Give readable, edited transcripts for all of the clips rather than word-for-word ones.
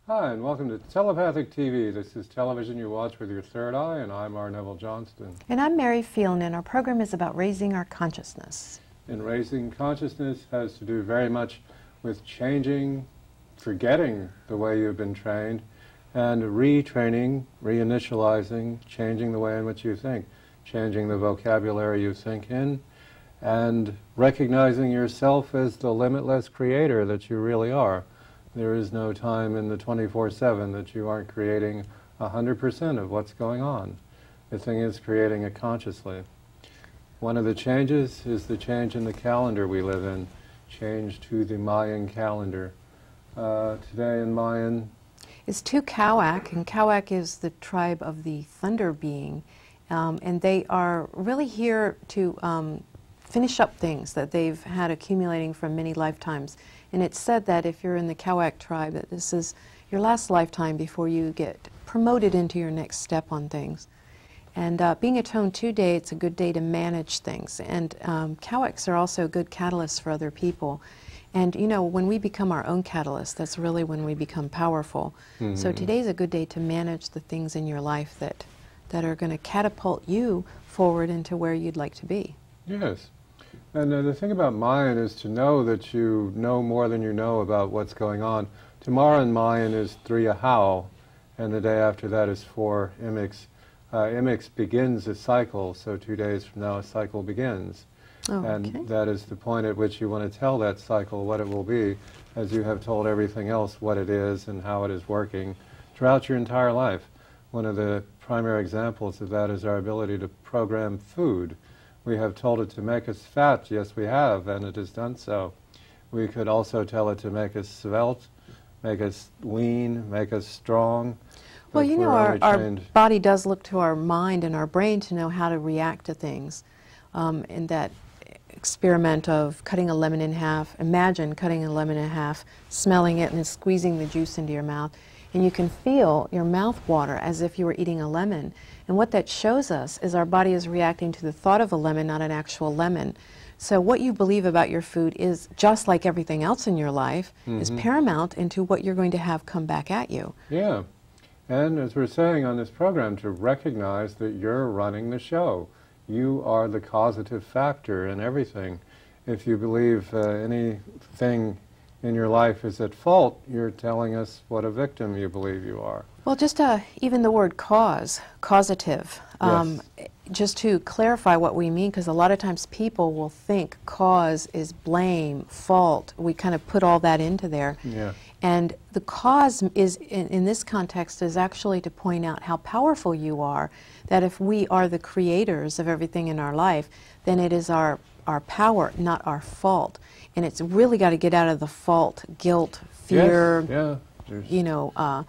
Hi, and welcome to Telepathic TV. This is television you watch with your third eye, and I'm Neville-Johnston. And I'm Mary Phelan, and our program is about raising our consciousness. And raising consciousness has to do very much with changing, forgetting the way you've been trained, and retraining, reinitializing, changing the way in which you think, changing the vocabulary you think in, and recognizing yourself as the limitless creator that you really are. There is no time in the 24/7 that you aren't creating 100% of what's going on. The thing is creating it consciously. One of the changes is the change in the calendar we live in, change to the Mayan calendar. Today in Mayan It's to Kawak, and Kawak is the tribe of the thunder being, and they are really here to finish up things that they've had accumulating from many lifetimes. And it's said that if you're in the Kawak tribe, that this is your last lifetime before you get promoted into your next step on things. And being a Tone 2 day, it's a good day to manage things. And Kawaks are also good catalysts for other people. And you know, when we become our own catalyst, that's really when we become powerful. Mm-hmm. So today's a good day to manage the things in your life that are going to catapult you forward into where you'd like to be. Yes. And the thing about Mayan is to know that you know more than you know about what's going on. Tomorrow in Mayan is 3 Ahau, and the day after that is 4 Imix. Imix begins a cycle, so 2 days from now a cycle begins. Oh, and okay. That is the point at which you want to tell that cycle what it will be, as you have told everything else what it is and how it is working throughout your entire life. One of the primary examples of that is our ability to program food. We have told it to make us fat, yes we have, and it has done so. We could also tell it to make us svelte, make us lean, make us strong. Well, you know, our body does look to our mind and our brain to know how to react to things. In that experiment of cutting a lemon in half, imagine cutting a lemon in half, smelling it and then squeezing the juice into your mouth. And you can feel your mouth water as if you were eating a lemon. And what that shows us is our body is reacting to the thought of a lemon, not an actual lemon. So what you believe about your food is, just like everything else in your life, is paramount into what you're going to have come back at you. Yeah. And as we're saying on this program, to recognize that you're running the show. You are the causative factor in everything. If you believe anything in your life is at fault, you're telling us what a victim you believe you are. Well, just even the word cause, causative, Yes. just to clarify what we mean, because a lot of times people will think cause is blame, fault. We kind of put all that into there. Yeah. And the cause is, in this context, is actually to point out how powerful you are, that if we are the creators of everything in our life, then it is our power, not our fault. And it's really got to get out of the fault, guilt, fear, yes. Yeah. you know,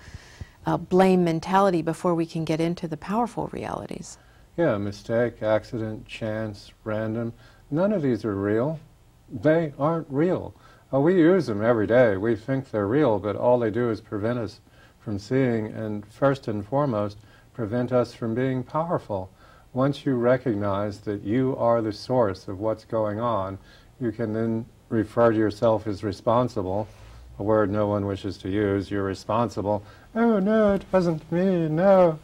blame mentality before we can get into the powerful realities. Yeah, mistake, accident, chance, random. None of these are real. They aren't real. We use them every day. We think they're real, but all they do is prevent us from seeing, and first and foremost, prevent us from being powerful. Once you recognize that you are the source of what's going on, you can then refer to yourself as responsible, a word no one wishes to use. You're responsible. Oh, no, it wasn't me, no.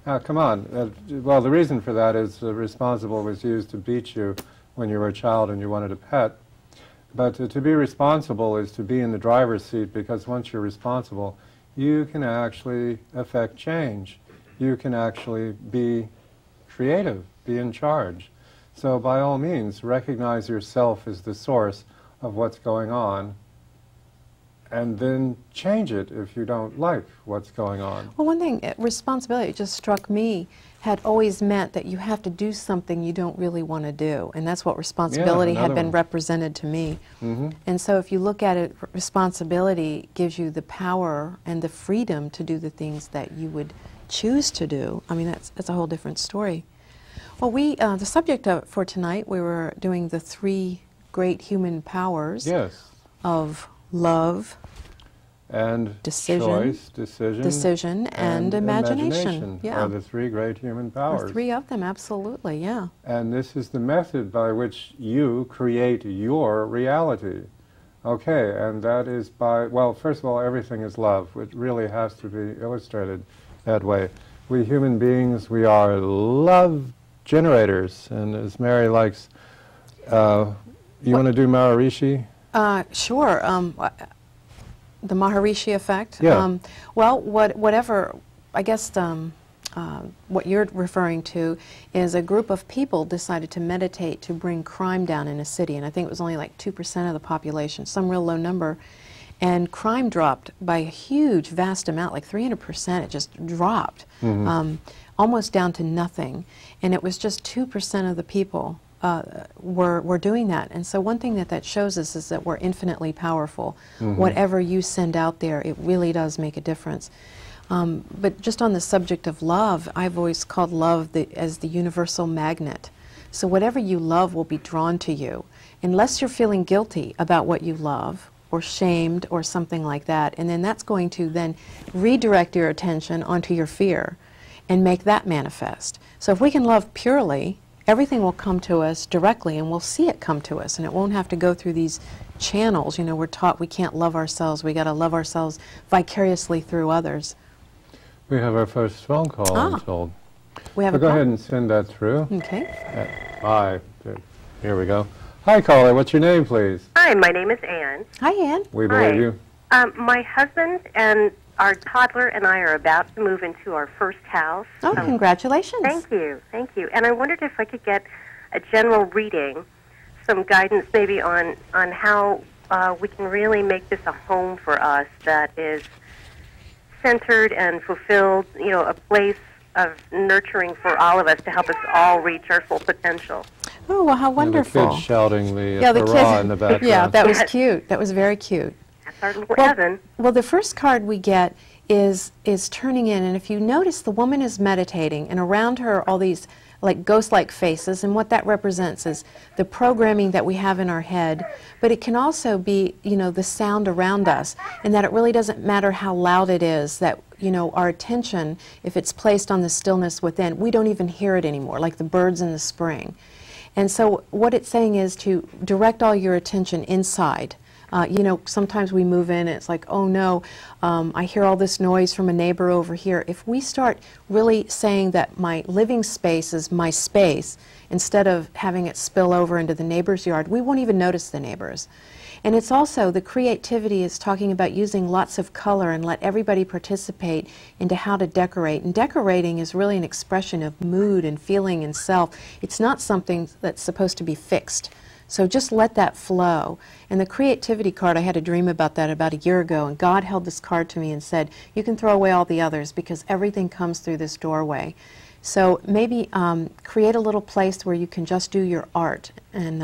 Now, come on. Well, the reason for that is responsible was used to beat you when you were a child and you wanted a pet. But to be responsible is to be in the driver's seat, because once you're responsible, you can actually affect change. You can actually be creative, be in charge. So by all means, recognize yourself as the source of what's going on, and then change it if you don't like what's going on. Well, one thing, responsibility just struck me, had always meant that you have to do something you don't really want to do. And that's what responsibility had been represented to me. And so if you look at it, responsibility gives you the power and the freedom to do the things that you would choose to do. I mean, that's a whole different story. Well, the subject for tonight, we were doing the 3 great human powers of love, and decision, choice, decision, and imagination. Are the 3 great human powers. The 3 of them, absolutely, yeah. And this is the method by which you create your reality. Okay, and that is by, well, first of all, everything is love. It really has to be illustrated that way. We human beings, we are love generators. And as Mary likes, you want to do Maharishi? Sure. The Maharishi effect? Yeah. Well, whatever, I guess what you're referring to is a group of people decided to meditate to bring crime down in a city, and I think it was only like 2% of the population, some real low number, and crime dropped by a huge, vast amount, like 300%. It just dropped, almost down to nothing, and it was just 2% of the people were doing that. And so one thing that shows us is that we're infinitely powerful. Whatever you send out there, it really does make a difference. But just on the subject of love, I've always called love as the universal magnet. So whatever you love will be drawn to you, unless you're feeling guilty about what you love, or shamed, or something like that. And then that's going to then redirect your attention onto your fear and make that manifest. So if we can love purely, everything will come to us directly, and we'll see it come to us, and it won't have to go through these channels. You know, we're taught we can't love ourselves. We got to love ourselves vicariously through others. We have our first phone call, I'm told. We have so go ahead and send that through. Okay. Hi. Here we go. Hi, caller. What's your name, please? Hi, my name is Ann. Hi, Ann. We believe you. My husband and our toddler and I are about to move into our first house. Oh, congratulations. Thank you. Thank you. And I wondered if I could get a general reading, some guidance maybe on how we can really make this a home for us that is centered and fulfilled, you know, a place of nurturing for all of us to help us all reach our full potential. Oh, well, how wonderful. The kids shouting the the hurrah in the background. Yeah, that was cute. That was very cute. That's our little heaven. Well, the first card we get is turning in, and if you notice, the woman is meditating, and around her are all these like ghost-like faces, and what that represents is the programming that we have in our head, but it can also be, you know, the sound around us, and that it really doesn't matter how loud it is, that, you know, our attention, if it's placed on the stillness within, we don't even hear it anymore, like the birds in the spring. And so what it's saying is to direct all your attention inside. You know, sometimes we move in and it's like, oh no, I hear all this noise from a neighbor over here. If we start really saying that my living space is my space, instead of having it spill over into the neighbor's yard, we won't even notice the neighbors. And it's also, the creativity is talking about using lots of color and let everybody participate into how to decorate. And decorating is really an expression of mood and feeling and self. It's not something that's supposed to be fixed. So just let that flow. And the creativity card, I had a dream about that about a year ago, and God held this card to me and said, you can throw away all the others because everything comes through this doorway. So maybe create a little place where you can just do your art, and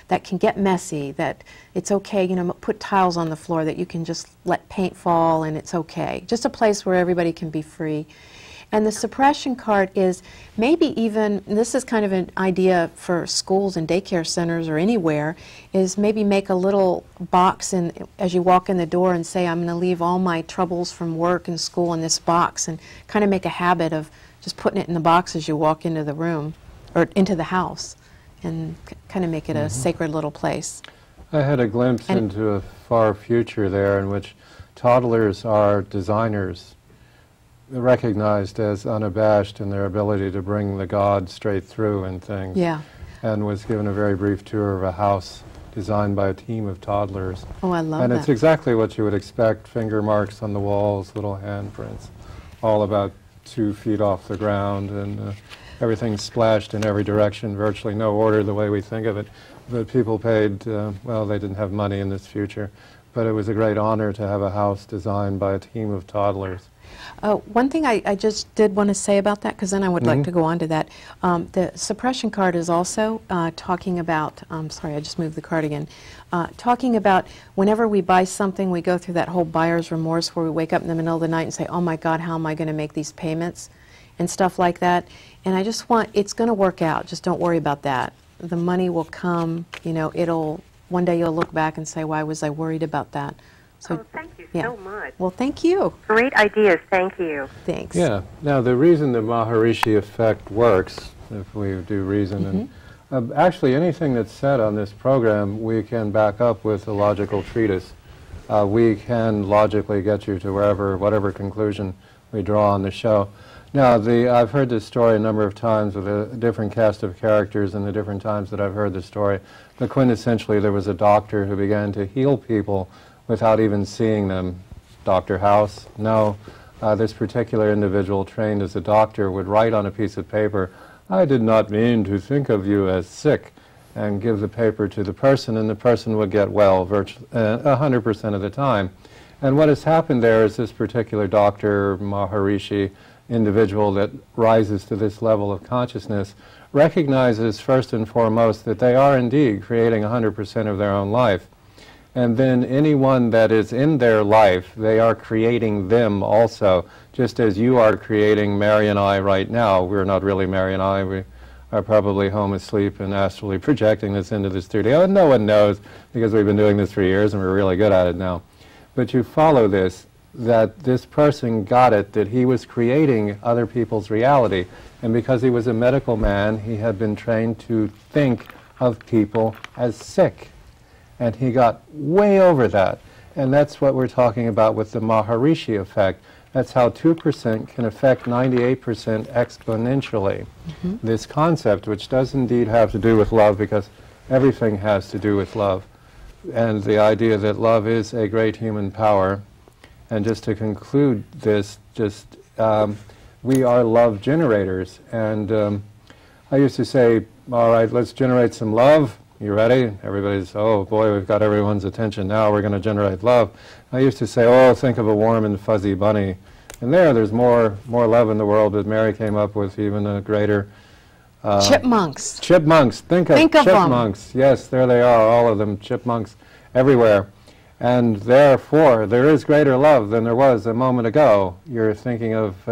that can get messy, that it's okay, you know, put tiles on the floor that you can just let paint fall and it's okay. Just a place where everybody can be free. And the suppression card is maybe even, this is kind of an idea for schools and daycare centers or anywhere, is maybe make a little box as you walk in the door and say, I'm going to leave all my troubles from work and school in this box, and kind of make a habit of just putting it in the box as you walk into the room or into the house, and kind of make it a sacred little place. I had a glimpse into a far future there in which toddlers are designers, recognized as unabashed in their ability to bring the God straight through and things. Yeah. And was given a very brief tour of a house designed by a team of toddlers. Oh, I love that. And it's exactly what you would expect, finger marks on the walls, little handprints, all about 2 feet off the ground, and everything splashed in every direction, virtually no order the way we think of it. But people paid, well, they didn't have money in this future, but it was a great honor to have a house designed by a team of toddlers. One thing I just did want to say about that, because then I would like to go on to that. The suppression card is also talking about, sorry, I just moved the card again, talking about whenever we buy something, we go through that whole buyer's remorse where we wake up in the middle of the night and say, oh my God, how am I going to make these payments and stuff like that. And I just want, it's going to work out, just don't worry about that. The money will come, you know, one day you'll look back and say, why was I worried about that? So, thank you so much. Well, thank you. Great ideas. Thank you. Thanks. Yeah. Now, the reason the Maharishi effect works, if we do reason, and Actually, anything that's said on this program, we can back up with a logical treatise. We can logically get you to whatever conclusion we draw on the show. Now, I've heard this story a number of times with a different cast of characters and the different times that I've heard the story. But quintessentially, there was a doctor who began to heal people without even seeing them. Dr. House? No. This particular individual trained as a doctor would write on a piece of paper, "I did not mean to think of you as sick," and give the paper to the person, and the person would get well 100% of the time. And what has happened there is this particular doctor, Maharishi, individual that rises to this level of consciousness, recognizes first and foremost that they are indeed creating 100% of their own life. And then anyone that is in their life, they are creating them also, just as you are creating Mary and I right now. We're not really Mary and I. We are probably home asleep and astrally projecting this into the studio. And no one knows, because we've been doing this for years and we're really good at it now. But you follow this, that this person got it, that he was creating other people's reality. And because he was a medical man, he had been trained to think of people as sick. And he got way over that. And that's what we're talking about with the Maharishi effect. That's how 2% can affect 98% exponentially. This concept, which does indeed have to do with love, because everything has to do with love. And the idea that love is a great human power. And just to conclude this, we are love generators. And I used to say, all right, let's generate some love. You ready? Everybody's, oh boy, we've got everyone's attention now, we're going to generate love. I used to say, oh, think of a warm and fuzzy bunny. And there's more love in the world, but Mary came up with even a greater... chipmunks. Chipmunks. Think of chipmunks. Yes, there they are, all of them, chipmunks everywhere. And therefore, there is greater love than there was a moment ago. You're thinking of,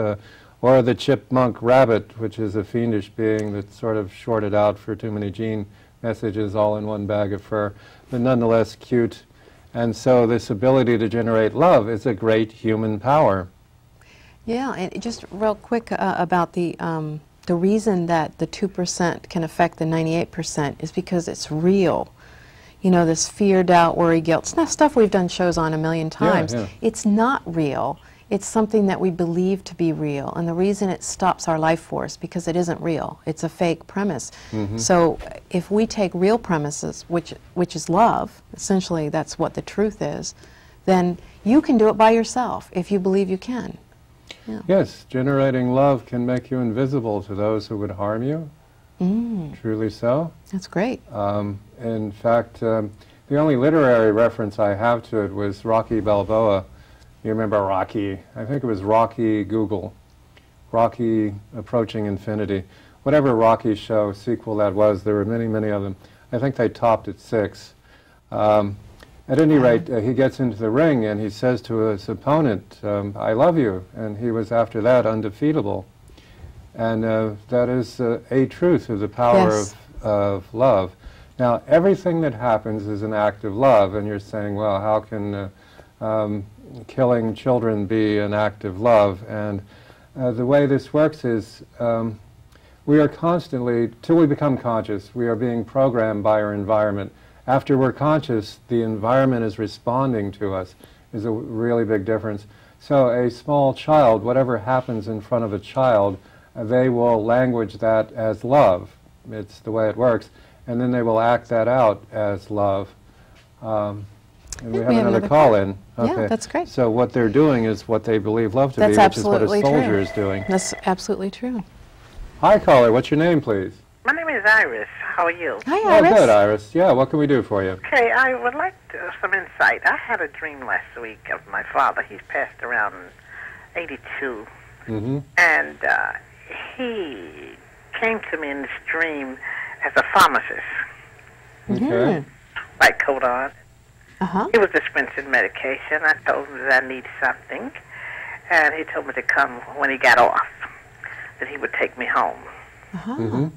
or the chipmunk rabbit, which is a fiendish being that's sort of shorted out for too many gene messages all in one bag of fur, but nonetheless cute. And so this ability to generate love is a great human power. Yeah, and just real quick about the reason that the 2% can affect the 98% is because it's real. You know, this fear, doubt, worry, guilt, it's not stuff we've done shows on a million times. Yeah. It's not real. It's something that we believe to be real, and the reason it stops our life force because it isn't real. It's a fake premise. So if we take real premises, which is love, essentially that's what the truth is, then you can do it by yourself if you believe you can. Yeah. Yes, generating love can make you invisible to those who would harm you. Truly so. That's great. In fact, the only literary reference I have to it was Rocky Balboa. You remember Rocky? I think it was Rocky Google. Rocky Approaching Infinity. Whatever Rocky show sequel that was, there were many, many of them. I think they topped at 6. At any rate, he gets into the ring and he says to his opponent, I love you. And he was after that undefeatable. And that is a truth of the power of love. Now, everything that happens is an act of love. And you're saying, well, how can killing children be an act of love? And the way this works is we are constantly, till we become conscious, we are being programmed by our environment. After we're conscious, the environment is responding to us. Is a really big difference. So a small child, whatever happens in front of a child, they will language that as love. It's the way it works. And then they will act that out as love. And we have another call in. Okay. Yeah, that's great. So what they're doing is what they believe love to be, which is what a soldier is doing. That's absolutely true. Hi, caller. What's your name, please? My name is Iris. How are you? Hi, Iris. Oh, good, Iris. Yeah, what can we do for you? Okay, I would like some insight. I had a dream last week of my father. He's passed around 82. And he came to me in this dream as a pharmacist. Okay. Like coat on. He was dispensing medication. I told him that I needed something. And he told me to come when he got off, that he would take me home.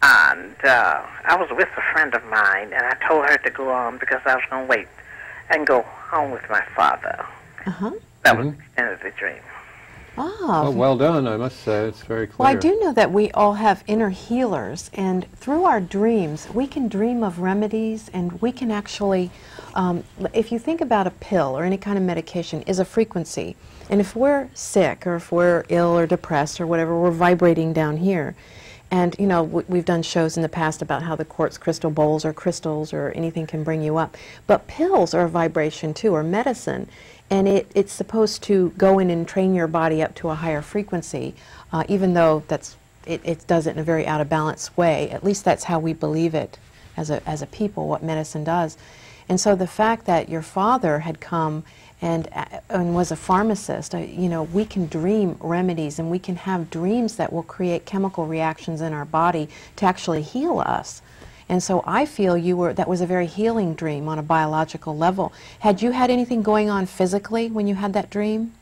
And I was with a friend of mine, and I told her to go on because I was going to wait and go home with my father. That was the end of the dream. Ah, Oh, well done, I must say. It's very clear. well, I do know that we all have inner healers, and through our dreams, we can dream of remedies, and we can actually, if you think about a pill or any kind of medication, is a frequency. And if we're sick, or if we're ill or depressed or whatever, we're vibrating down here. And, you know, we've done shows in the past about how the quartz crystal bowls or crystals or anything can bring you up. But pills are a vibration too, or medicine. And it's supposed to go in and train your body up to a higher frequency, even though it does it in a very out of balance way. At least that's how we believe it as a people, what medicine does. And so the fact that your father had come and was a pharmacist, you know, we can dream remedies, and we can have dreams that will create chemical reactions in our body to actually heal us. And so I feel that was a very healing dream on a biological level. Had you had anything going on physically when you had that dream?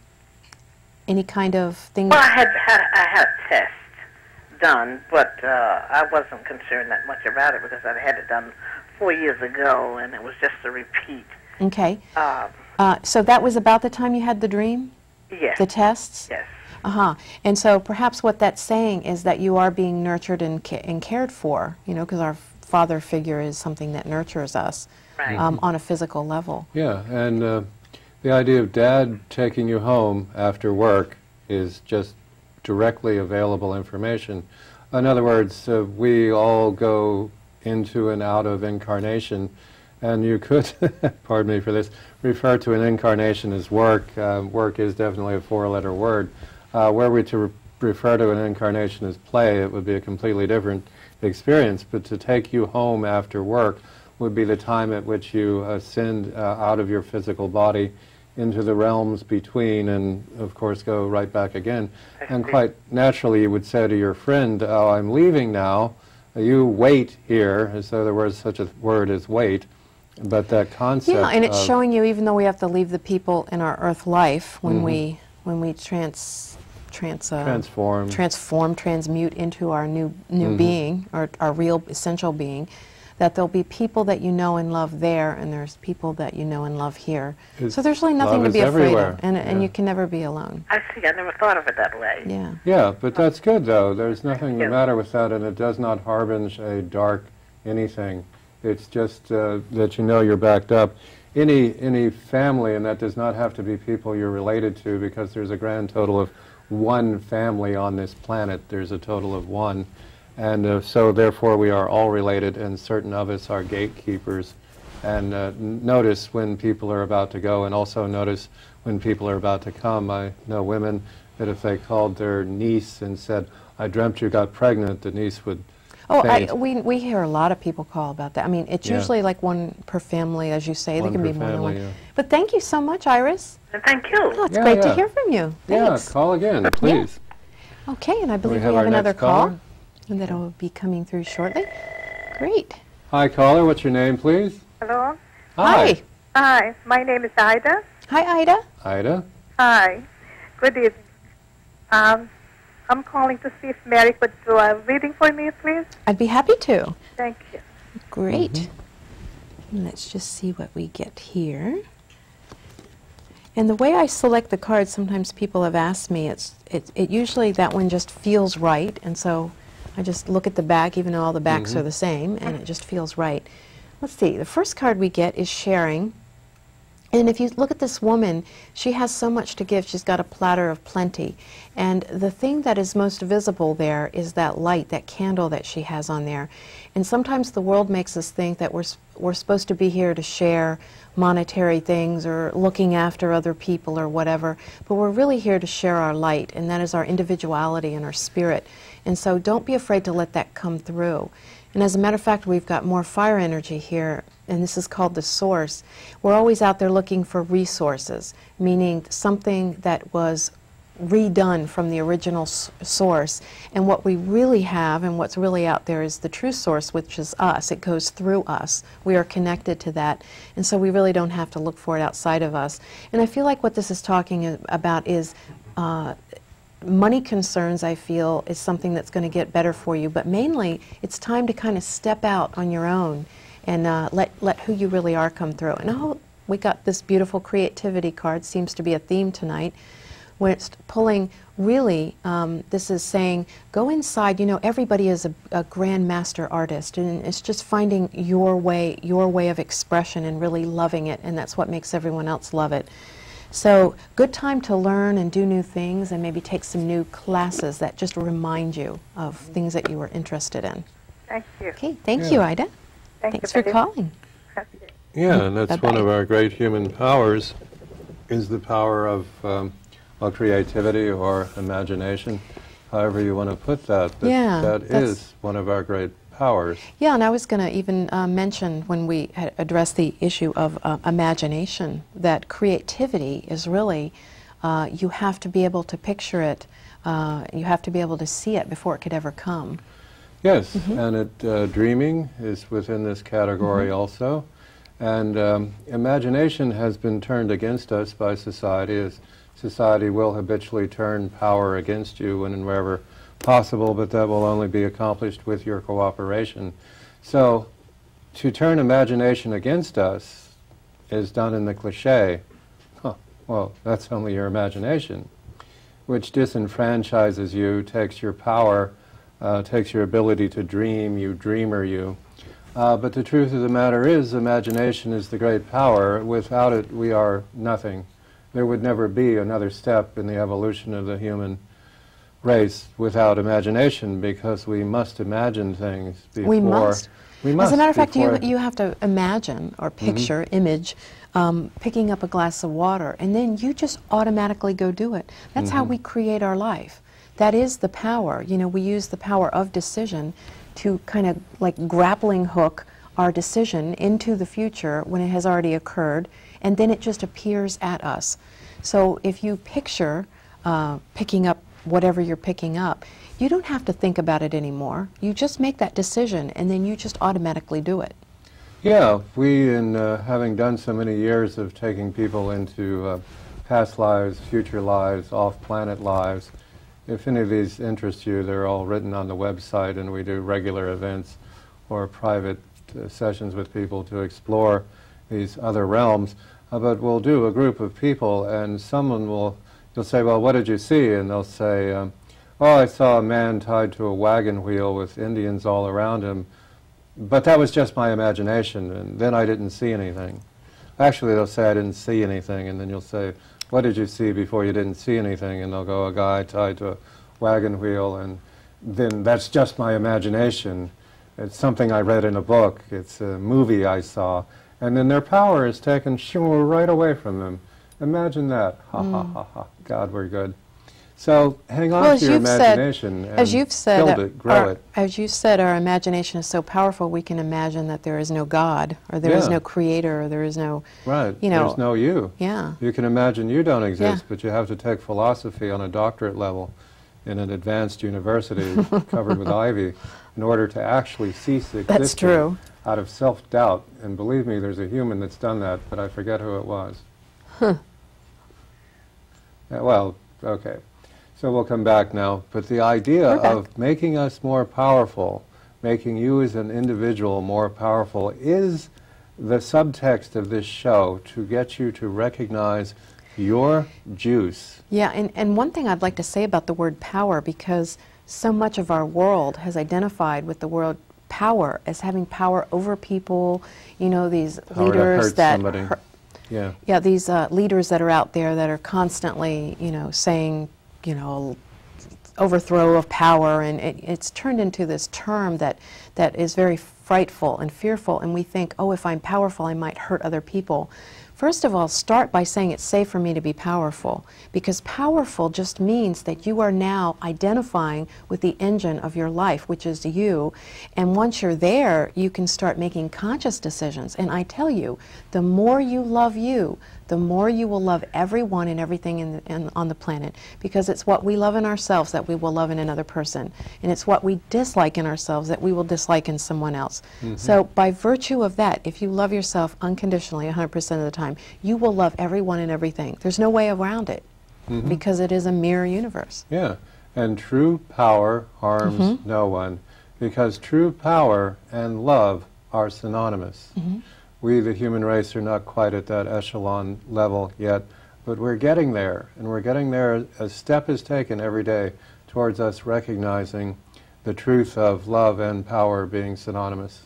Any kind of thing? Well, I had tests done, but I wasn't concerned that much about it because I had it done 4 years ago, and it was just a repeat. Okay. So that was about the time you had the dream? Yes. The tests? Yes. Uh-huh. And so perhaps what that's saying is that you are being nurtured and cared for, you know, because our father figure is something that nurtures us, Right. on a physical level. Yeah, and the idea of Dad taking you home after work is just directly available information. In other words, we all go into and out of incarnation, and you could, pardon me for this, refer to an incarnation as work. Work is definitely a four-letter word. Were we to refer to an incarnation as play, it would be a completely different experience. But to take you home after work would be the time at which you ascend out of your physical body into the realms between, and of course go right back again. And quite naturally you would say to your friend, oh, I'm leaving now, you wait here, as though there was such a word as wait. But that concept, yeah, and it's showing you, even though we have to leave the people in our earth life, when we transform, transmute into our new being, or our real essential being, that there'll be people that you know and love there, and there's people that you know and love here. So there's really nothing to be afraid of, and you can never be alone. I see. I never thought of it that way. Yeah. Yeah, but that's good though. There's nothing the matter with that, and it does not harbinge a dark anything. It's just that you know you're backed up. Any family, and that does not have to be people you're related to, because there's a grand total of one family on this planet. There's a total of one. And so therefore we are all related, and certain of us are gatekeepers. And notice when people are about to go, and also notice when people are about to come. I know women that if they called their niece and said, I dreamt you got pregnant, the niece would faint. We hear a lot of people call about that. I mean, it's usually like one per family, as you say. There can be more than one. Yeah. But thank you so much, Iris. Thank you. Oh, it's great to hear from you. Thanks. Yeah, call again, please. Yeah. Okay, and I believe we have another call, and that'll be coming through shortly. Great. Hi, caller. What's your name, please? Hello? Hi. Hi, my name is Ida. Hi, Ida. Ida. Hi. Good evening. I'm calling to see if Mary could do a reading for me, please. I'd be happy to. Thank you. Great. Let's just see what we get here. And the way I select the cards, sometimes people have asked me, it usually that one just feels right, and so I just look at the back, even though all the backs are the same, and it just feels right. Let's see, the first card we get is sharing. And if you look at this woman, she has so much to give. She's got a platter of plenty. And the thing that is most visible there is that light, that candle that she has on there. And sometimes the world makes us think that we're supposed to be here to share monetary things or looking after other people or whatever. But we're really here to share our light, and that is our individuality and our spirit. And so don't be afraid to let that come through. And as a matter of fact, we've got more fire energy here, and this is called the source. We're always out there looking for resources, meaning something that was redone from the original source. And what we really have and what's really out there is the true source, which is us. It goes through us. We are connected to that. And so we really don't have to look for it outside of us. And I feel like what this is talking about is money concerns, I feel, is something that's going to get better for you. But mainly, it's time to kind of step out on your own and let who you really are come through. And we got this beautiful creativity card. Seems to be a theme tonight. where it's pulling really, this is saying, go inside. You know, everybody is a grand master artist, and it's just finding your way of expression and really loving it, and that's what makes everyone else love it. So, good time to learn and do new things, and maybe take some new classes that just remind you of things that you were interested in. Thank you. Okay, thank you, Ida. Thanks for calling. Yeah, and that's Bye-bye. one of our great human powers, is the power of well, creativity or imagination, however you want to put that. But Yeah, that that's- is one of our great powers. Yeah, and I was going to even mention when we had addressed the issue of imagination, that creativity is really, you have to be able to picture it, you have to be able to see it before it could ever come. Yes, and dreaming is within this category also. And imagination has been turned against us by society, as society will habitually turn power against you when and wherever possible, but that will only be accomplished with your cooperation. So to turn imagination against us is done in the cliche, well, that's only your imagination, which disenfranchises you, takes your power, takes your ability to dream, you dreamer you. But the truth of the matter is, imagination is the great power. Without it, we are nothing. There would never be another step in the evolution of the human race without imagination, because we must imagine things before. We must. As a matter of fact, before- you have to imagine or picture, image, picking up a glass of water, and then you just automatically go do it. That's how we create our life. That is the power. You know, we use the power of decision to kind of like grappling hook our decision into the future when it has already occurred, and then it just appears at us. So if you picture picking up whatever you're picking up, you don't have to think about it anymore. You just make that decision, and then you just automatically do it. Yeah, we, in having done so many years of taking people into past lives, future lives, off-planet lives, if any of these interest you, they're all written on the website, and we do regular events or private sessions with people to explore these other realms. But we'll do a group of people, and someone will, you'll say, well, what did you see? And they'll say, oh, I saw a man tied to a wagon wheel with Indians all around him, but that was just my imagination, and then I didn't see anything. Actually, they'll say, I didn't see anything, and then you'll say, what did you see before you didn't see anything? And they'll go, a guy tied to a wagon wheel, and then that's just my imagination. It's something I read in a book. It's a movie I saw. And then their power is taken right away from them. Imagine that. Ha, ha, ha, ha. God, we're good. So hang on to your imagination and build it, grow it. As you said, our imagination is so powerful, we can imagine that there is no God, or there is no creator, or there is no, you know. There's no you. Yeah. You can imagine you don't exist, but you have to take philosophy on a doctorate level in an advanced university covered with ivy in order to actually cease existing out of self-doubt. And believe me, there's a human that's done that, but I forget who it was. Huh. Yeah, well, okay. So we'll come back now. But the idea of making us more powerful, making you as an individual more powerful, is the subtext of this show, to get you to recognize your juice. Yeah, and one thing I'd like to say about the word power, because so much of our world has identified with the word power as having power over people, you know, these leaders that hurt, these leaders that are out there that are constantly, you know, saying, you know, overthrow of power, and it's turned into this term that is very frightful and fearful, and we think, oh, if I'm powerful, I might hurt other people. First of all, start by saying it's safe for me to be powerful, because powerful just means that you are now identifying with the engine of your life, which is you, and once you're there, you can start making conscious decisions. And I tell you, the more you love you, the more you will love everyone and everything on the planet, because it's what we love in ourselves that we will love in another person, and it's what we dislike in ourselves that we will dislike in someone else. So by virtue of that, if you love yourself unconditionally 100% of the time, you will love everyone and everything. There's no way around it, because it is a mirror universe. Yeah, and true power harms no one, because true power and love are synonymous. We, the human race, are not quite at that echelon level yet, But we're getting there, and we're getting there. A step is taken every day towards us recognizing the truth of love and power being synonymous.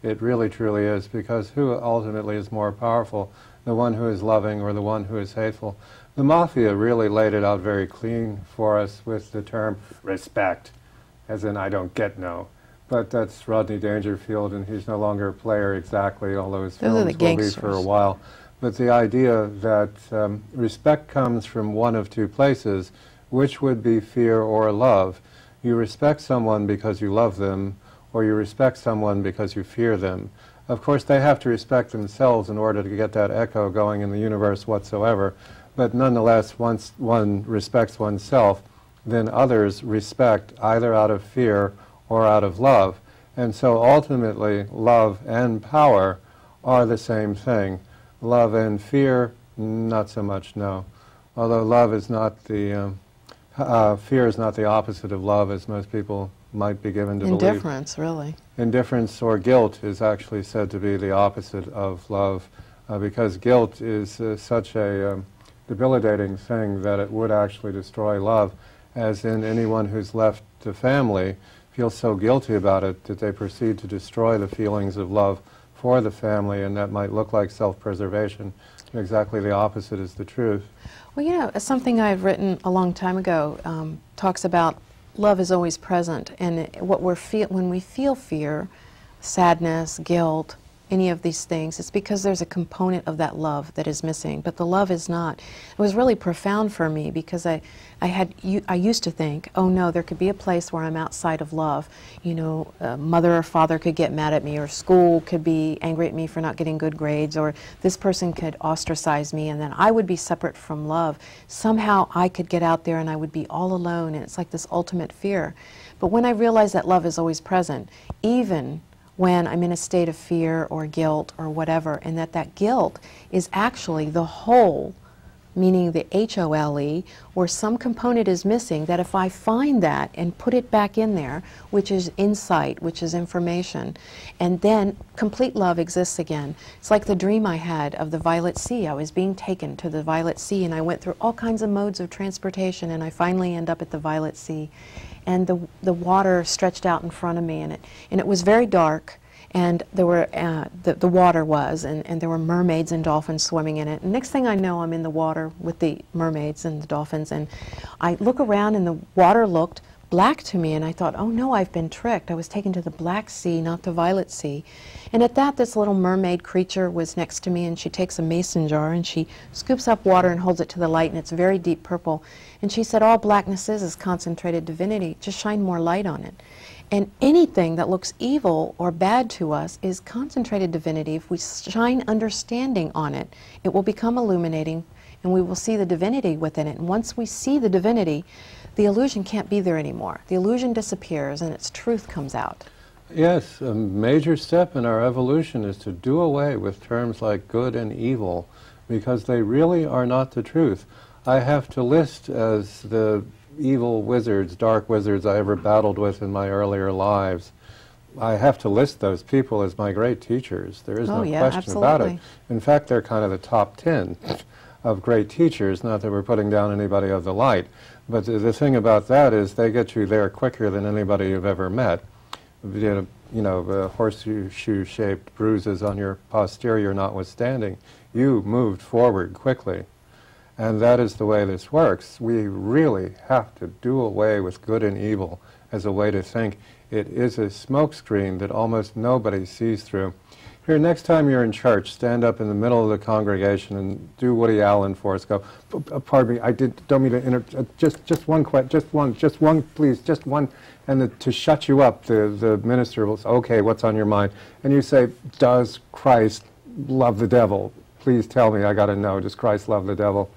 It really, truly is, because who ultimately is more powerful, the one who is loving or the one who is hateful? The Mafia really laid it out very clean for us with the term respect, as in I don't get no. But that's Rodney Dangerfield, and he's no longer a player exactly, although his films will be for a while. But the idea that respect comes from one of two places, which would be fear or love. You respect someone because you love them, or you respect someone because you fear them. Of course, they have to respect themselves in order to get that echo going in the universe whatsoever. But nonetheless, once one respects oneself, then others respect either out of fear or out of love. And so ultimately, love and power are the same thing. Love and fear, not so much, no. Although love is not the, fear is not the opposite of love, as most people might be given to believe. Indifference, really. Indifference or guilt is actually said to be the opposite of love, because guilt is such a debilitating thing that it would actually destroy love, as in anyone who's left the family feels so guilty about it that they proceed to destroy the feelings of love for the family, and that might look like self-preservation. Exactly the opposite is the truth. Well, you know, something I've written a long time ago talks about love is always present, and what when we feel fear, sadness, guilt, any of these things, it's because there's a component of that love that is missing, but the love is not. It was really profound for me because I used to think, oh no, there could be a place where I'm outside of love. You know, mother or father could get mad at me, or school could be angry at me for not getting good grades, or this person could ostracize me, and then I would be separate from love. Somehow I could get out there and I would be all alone, and it's like this ultimate fear. But when I realized that love is always present, even when I'm in a state of fear or guilt or whatever, and that guilt is actually the whole, meaning the H-O-L-E, where some component is missing, that if I find that and put it back in there, which is insight, which is information, and then complete love exists again. It's like the dream I had of the Violet Sea. I was being taken to the Violet Sea, and I went through all kinds of modes of transportation, and I finally end up at the Violet Sea. And the water stretched out in front of me, and it was very dark, and there were the water was, and there were mermaids and dolphins swimming in it. And next thing I know, I'm in the water with the mermaids and the dolphins, and I look around, and the water looked black to me, and I thought, oh no, I've been tricked. I was taken to the Black Sea, not the Violet Sea. And at that, this little mermaid creature was next to me, and she takes a mason jar, and she scoops up water and holds it to the light, and it's very deep purple. And she said, all blackness is concentrated divinity. Just shine more light on it. And anything that looks evil or bad to us is concentrated divinity. If we shine understanding on it, it will become illuminating, and we will see the divinity within it. And once we see the divinity, the illusion can't be there anymore. The illusion disappears, and its truth comes out. Yes, a major step in our evolution is to do away with terms like good and evil, because they really are not the truth. I have to list as the evil wizards, dark wizards I ever battled with in my earlier lives. I have to list those people as my great teachers. There is no question about it. In fact, they're kind of the top 10 of great teachers, not that we're putting down anybody of the light. But the thing about that is they get you there quicker than anybody you've ever met. You know, horseshoe-shaped bruises on your posterior notwithstanding, you moved forward quickly. And that is the way this works. We really have to do away with good and evil as a way to think. It is a smokescreen that almost nobody sees through. Here, next time you're in church, stand up in the middle of the congregation and do Woody Allen for us. Go, pardon me, don't mean to interrupt. Just one, please, just one. And to shut you up, the minister will say, okay, what's on your mind? And you say, does Christ love the devil? Please tell me, I got to know, does Christ love the devil?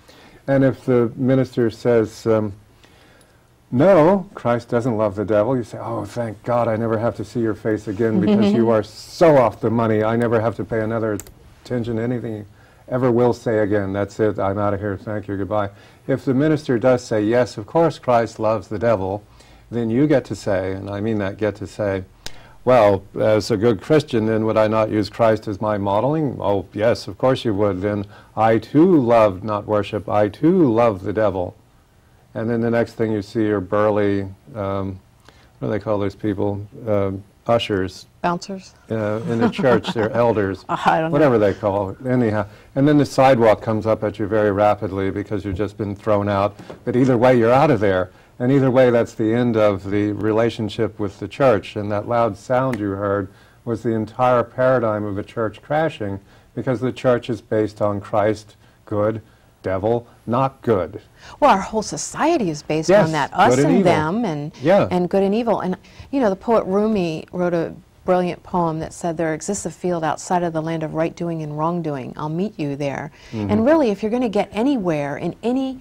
And if the minister says, no, Christ doesn't love the devil, you say, oh, thank God, I never have to see your face again because you are so off the money. I never have to pay another attention to anything you ever will say again. That's it. I'm out of here. Thank you. Goodbye. If the minister does say, yes, of course Christ loves the devil, then you get to say, and I mean that, get to say, well, as a good Christian, then would I not use Christ as my modeling? Oh, yes, of course you would. Then I too love not worship. I too love the devil. And then the next thing you see are burly, what do they call those people? Ushers. Bouncers? In the church, they're elders. I don't whatever know. they call it. Anyhow. And then the sidewalk comes up at you very rapidly because you've just been thrown out. But either way, you're out of there. And either way, that's the end of the relationship with the church. And that loud sound you heard was the entire paradigm of a church crashing, because the church is based on Christ, good, devil, not good. Well, our whole society is based Yes, on that, us good and and evil. them, and Yeah. and good and evil. And you know, the poet Rumi wrote a brilliant poem that said, "There exists a field outside of the land of right doing and wrongdoing. I'll meet you there." And really, if you're going to get anywhere in any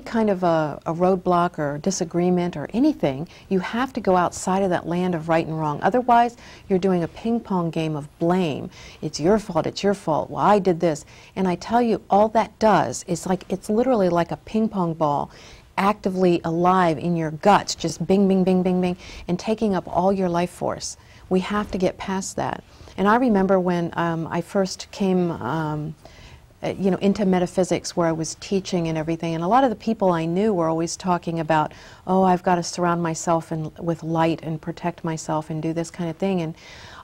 kind of a roadblock or disagreement or anything, you have to go outside of that land of right and wrong. Otherwise, you're doing a ping-pong game of blame. It's your fault, it's your fault, well, I did this. And I tell you, all that does is it's literally like a ping-pong ball actively alive in your guts, just bing, bing, bing, bing, bing, and taking up all your life force. We have to get past that. And I remember when I first came into metaphysics, where I was teaching and everything, and a lot of the people I knew were always talking about, oh, I've got to surround myself with light and protect myself and do this kind of thing. And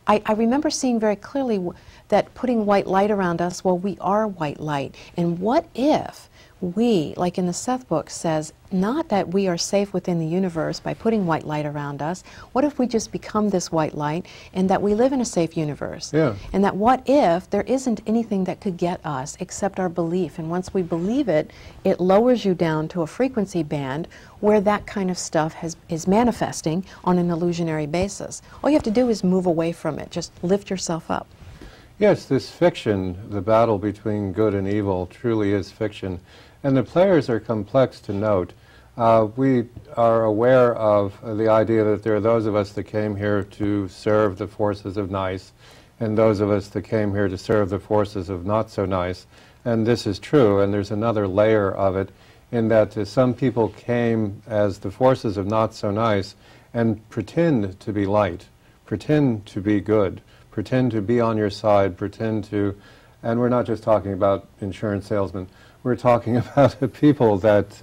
I remember seeing very clearly that putting white light around us, well, we are white light. And what if we, like in the Seth book says, not that we are safe within the universe by putting white light around us. What if we just become this white light, and that we live in a safe universe? Yeah. And that what if there isn't anything that could get us except our belief? And once we believe it, it lowers you down to a frequency band where that kind of stuff is manifesting on an illusionary basis. All you have to do is move away from it. Just lift yourself up. Yes, this fiction, the battle between good and evil, truly is fiction. And the players are complex to note. We are aware of the idea that there are those of us that came here to serve the forces of nice, and those of us that came here to serve the forces of not so nice. And this is true, and there's another layer of it, in that some people came as the forces of not so nice and pretend to be light, pretend to be good, pretend to be on your side, pretend to, and we're not just talking about insurance salesmen, we're talking about the people that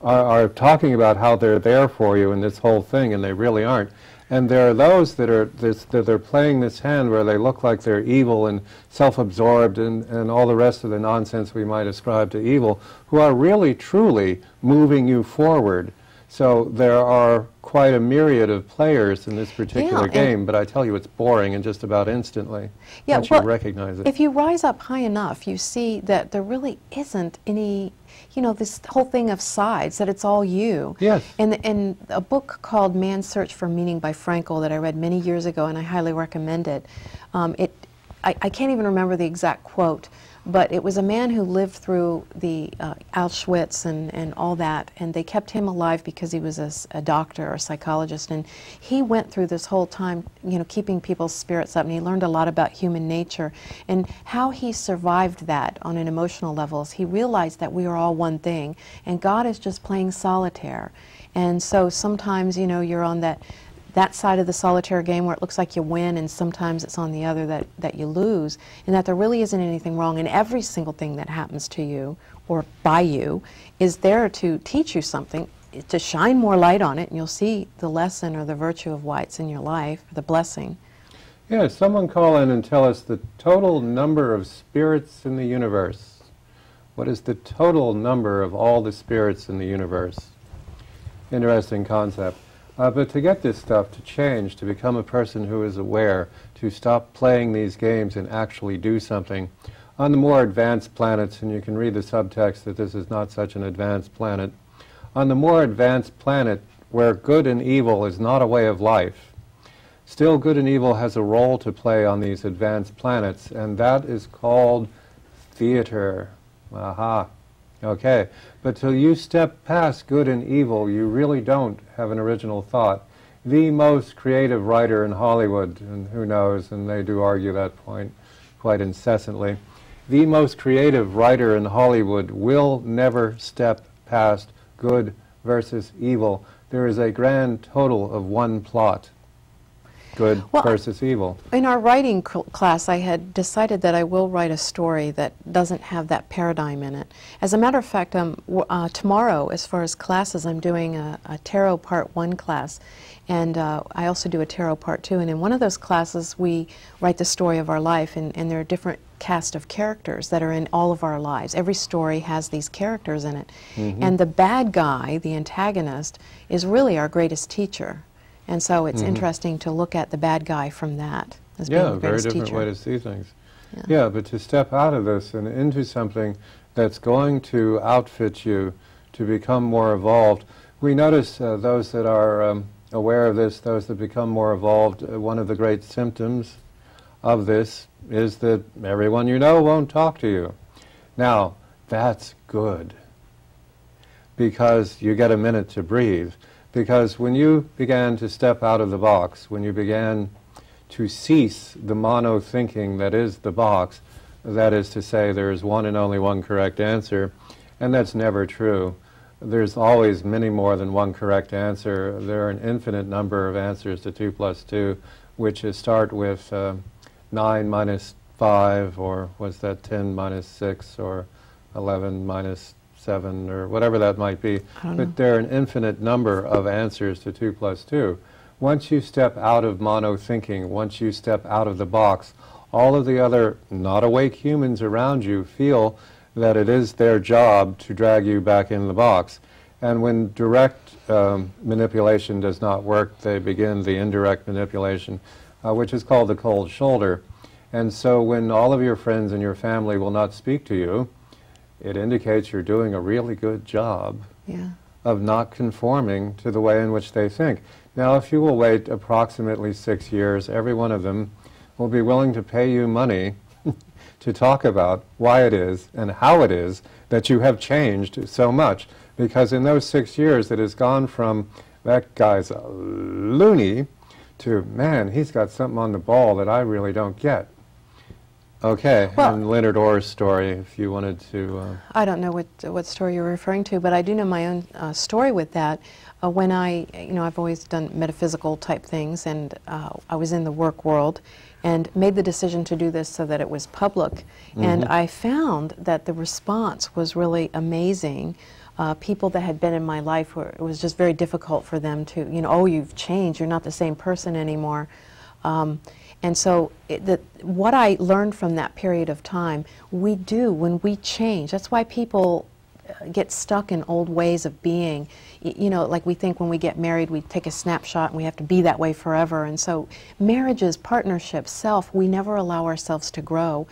are talking about how they're there for you in this whole thing, and they really aren't. And there are those that are playing this hand where they look like they're evil and self-absorbed and all the rest of the nonsense we might ascribe to evil, who are really, truly moving you forward. So there are quite a myriad of players in this particular game, but I tell you, it's boring and just about instantly once you recognize it. If you rise up high enough, you see that there really isn't any, this whole thing of sides, that it's all you. Yes. And a book called Man's Search for Meaning by Frankl that I read many years ago, and I highly recommend it. I can't even remember the exact quote, but it was a man who lived through the Auschwitz and all that, and they kept him alive because he was a doctor or a psychologist, and he went through this whole time, keeping people's spirits up, and he learned a lot about human nature, and how he survived that on an emotional level is he realized that we are all one thing, and God is just playing solitaire. And so sometimes, you're on that side of the solitaire game where it looks like you win, and sometimes it's on the other that you lose, and that there really isn't anything wrong, and every single thing that happens to you or by you is there to teach you something, to shine more light on it, and you'll see the lesson or the virtue of why it's in your life, the blessing. Yeah, someone call in and tell us the total number of spirits in the universe. What is the total number of all the spirits in the universe? Interesting concept. But to get this stuff to change, to become a person who is aware, to stop playing these games and actually do something, on the more advanced planets, and you can read the subtext that this is not such an advanced planet, on the more advanced planet where good and evil is not a way of life, still good and evil has a role to play on these advanced planets, and that is called theater. Aha. Okay, but till you step past good and evil, you really don't have an original thought. The most creative writer in Hollywood, and who knows, and they do argue that point quite incessantly, the most creative writer in Hollywood will never step past good versus evil. There is a grand total of one plot. good Well, versus evil. In our writing class, I had decided that I will write a story that doesn't have that paradigm in it. As a matter of fact, tomorrow, as far as classes, I'm doing a Tarot Part 1 class, and I also do a Tarot Part 2, and in one of those classes, we write the story of our life, and there are different cast of characters that are in all of our lives. Every story has these characters in it. And the bad guy, the antagonist, is really our greatest teacher. And so it's interesting to look at the bad guy from that as being the Yeah, very greatest different teacher. way to see things. Yeah, but to step out of this and into something that's going to outfit you to become more evolved. We notice those that are aware of this, those that become more evolved, one of the great symptoms of this is that everyone you know won't talk to you. Now, that's good, because you get a minute to breathe. Because when you began to step out of the box, when you began to cease the mono-thinking that is the box, that is to say there is one and only one correct answer, and that's never true. There's always many more than one correct answer. There are an infinite number of answers to 2 plus 2, which start with 9 minus 5, or was that 10 minus 6, or 11 minus 7, or whatever that might be. But there are an infinite number of answers to 2 plus 2. Once you step out of mono-thinking, once you step out of the box, all of the other not awake humans around you feel that it is their job to drag you back in the box. And when direct manipulation does not work, they begin the indirect manipulation, which is called the cold shoulder. And so when all of your friends and your family will not speak to you, it indicates you're doing a really good job of not conforming to the way in which they think. Now, if you will wait approximately 6 years, every one of them will be willing to pay you money to talk about why it is and how it is that you have changed so much. Because in those 6 years, it has gone from, that guy's a loony, to, man, he's got something on the ball that I really don't get. Okay, Well, and Leonard Orr's story, if you wanted to... I don't know what story you're referring to, but I do know my own story with that. When I've always done metaphysical type things, and I was in the work world and made the decision to do this so that it was public. And I found that the response was really amazing. People that had been in my life, where it was just very difficult for them to, oh, you've changed, you're not the same person anymore. And so what I learned from that period of time, we do when we change. That's why people get stuck in old ways of being. Like we think when we get married, we take a snapshot and we have to be that way forever. And so marriages, partnerships, self, we never allow ourselves to grow.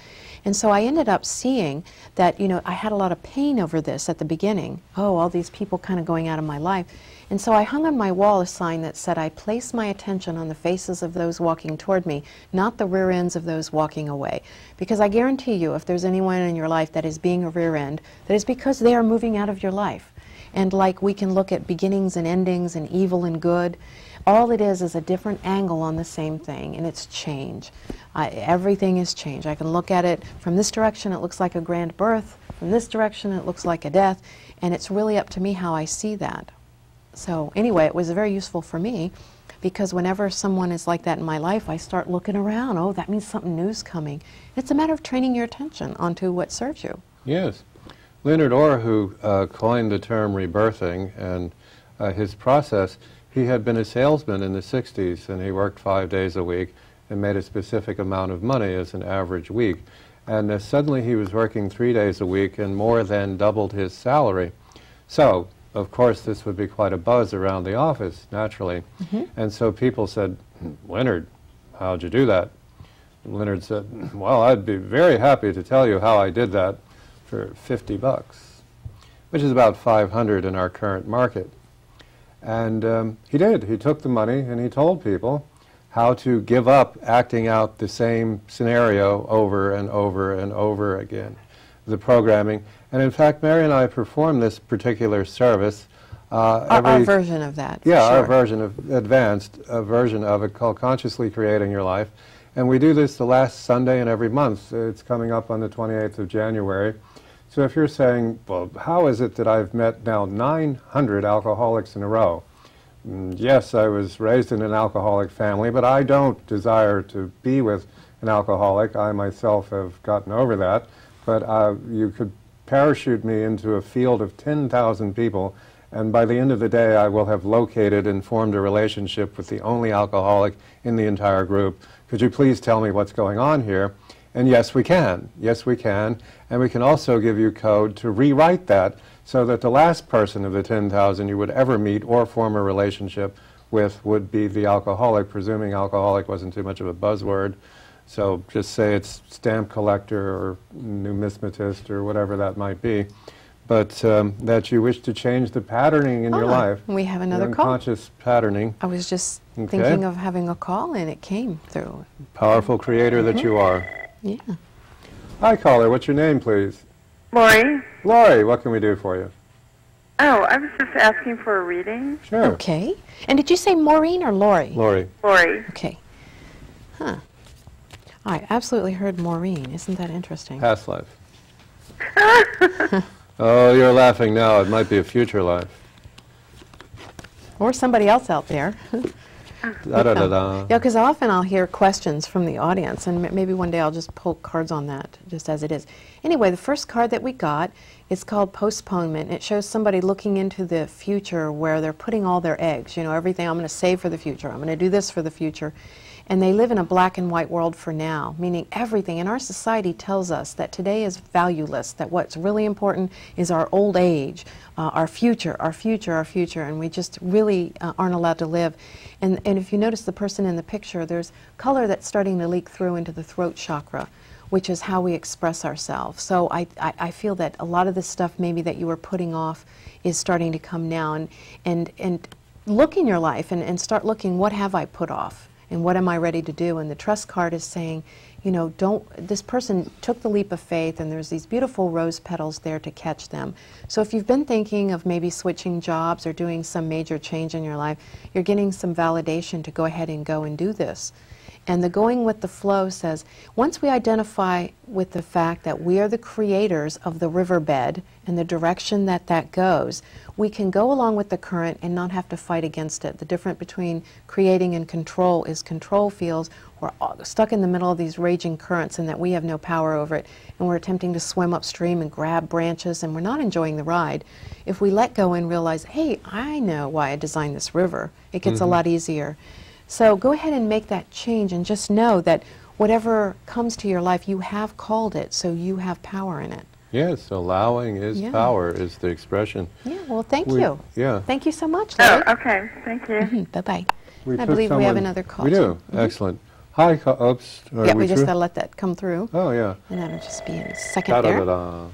And so I ended up seeing that, I had a lot of pain over this at the beginning. Oh, all these people kind of going out of my life. And so I hung on my wall a sign that said, I place my attention on the faces of those walking toward me, not the rear ends of those walking away. Because I guarantee you, if there's anyone in your life that is being a rear end, that is because they are moving out of your life. And like we can look at beginnings and endings and evil and good, all it is a different angle on the same thing, and it's change. Everything is change. I can look at it from this direction, it looks like a grand birth. From this direction, it looks like a death. And it's really up to me how I see that. So anyway, it was very useful for me, because whenever someone is like that in my life, I start looking around. Oh, that means something new's coming. It's a matter of training your attention onto what serves you. Yes. Leonard Orr, who coined the term rebirthing, and his process, he had been a salesman in the 60s, and he worked 5 days a week and made a specific amount of money as an average week. And suddenly he was working 3 days a week and more than doubled his salary. So, of course, this would be quite a buzz around the office, naturally. And so people said, Leonard, how'd you do that? And Leonard said, well, I'd be very happy to tell you how I did that for $50, which is about $500 in our current market. And he did. He took the money and he told people how to give up acting out the same scenario over and over and over again, the programming. And in fact, Mary and I perform this particular service. Our version of that. Yeah, sure. Our version of advanced version of it, called Consciously Creating Your Life. And we do this the last Sunday in every month. It's coming up on the 28th of January. So if you're saying, well, how is it that I've met now 900 alcoholics in a row? Yes, I was raised in an alcoholic family, but I don't desire to be with an alcoholic. I myself have gotten over that. But you could parachute me into a field of 10,000 people, and by the end of the day I will have located and formed a relationship with the only alcoholic in the entire group. Could you please tell me what's going on here? And yes, we can. Yes, we can. And we can also give you code to rewrite that so that the last person of the 10,000 you would ever meet or form a relationship with would be the alcoholic, presuming alcoholic wasn't too much of a buzzword. So just say it's stamp collector or numismatist or whatever that might be. But that you wish to change the patterning in your life. We have another call. Unconscious patterning. I was just thinking of having a call, and it came through. Powerful creator that you are. Yeah. Hi, caller. What's your name, please? Lori. Lori, what can we do for you? Oh, I was just asking for a reading. Sure. Okay. And did you say Maureen or Lori? Lori. Lori. Okay. Huh. I absolutely heard Maureen. Isn't that interesting? Past life. Oh, you're laughing now. It might be a future life. Or somebody else out there. Da-da-da-da. Yeah, because often I'll hear questions from the audience, and maybe one day I'll just pull cards on that, just as it is. Anyway, the first card that we got is called Postponement. It shows somebody looking into the future where they're putting all their eggs, you know, everything I'm going to save for the future, I'm going to do this for the future. And they live in a black and white world for now, meaning everything in our society tells us that today is valueless, that what's really important is our old age, our future, and we just really aren't allowed to live. And if you notice the person in the picture, there's color that's starting to leak through into the throat chakra, which is how we express ourselves. So I feel that a lot of the stuff maybe that you were putting off is starting to come now. And look in your life and start looking, what have I put off? And what am I ready to do? And the trust card is saying, you know, this person took the leap of faith, and there's these beautiful rose petals there to catch them. So if you've been thinking of maybe switching jobs or doing some major change in your life, you're getting some validation to go ahead and go and do this. And the going with the flow says, once we identify with the fact that we are the creators of the riverbed and the direction that that goes, we can go along with the current and not have to fight against it. The difference between creating and control is control feels we're stuck in the middle of these raging currents and that we have no power over it, and we're attempting to swim upstream and grab branches, and we're not enjoying the ride. If we let go and realize, hey, I know why I designed this river, it gets a lot easier. So go ahead and make that change, and just know that whatever comes to your life, you have called it, so you have power in it. Yes, allowing is power is the expression. Yeah, well, thank you. Yeah. Thank you so much, Larry. Oh, okay. Thank you. Bye-bye. I believe we have another call. We do. Excellent. Hi, oops. Yeah, we just got to let that come through. Oh, yeah. And that'll just be in a second there.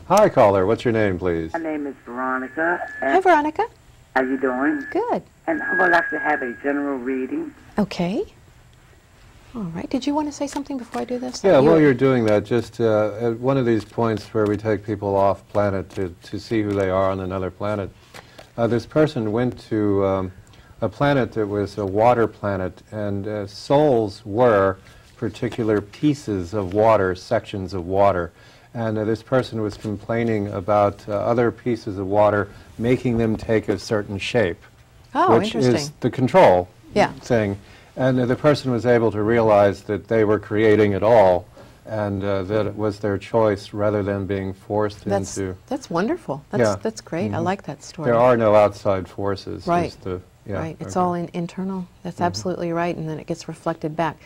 Hi, caller. What's your name, please? My name is Veronica. Hi, Veronica. How you doing? Good. And I would like to have a general reading. Okay. All right. Did you want to say something before I do this? Yeah, while you're doing that, just at one of these points where we take people off planet to see who they are on another planet, this person went to a planet that was a water planet, and souls were particular pieces of water, sections of water. And this person was complaining about other pieces of water making them take a certain shape, which is the control thing. And the person was able to realize that they were creating it all, and that it was their choice rather than being forced into. That's wonderful. That's great. I like that story. There are no outside forces. Right. Right. It's all internal. That's absolutely right, and then it gets reflected back.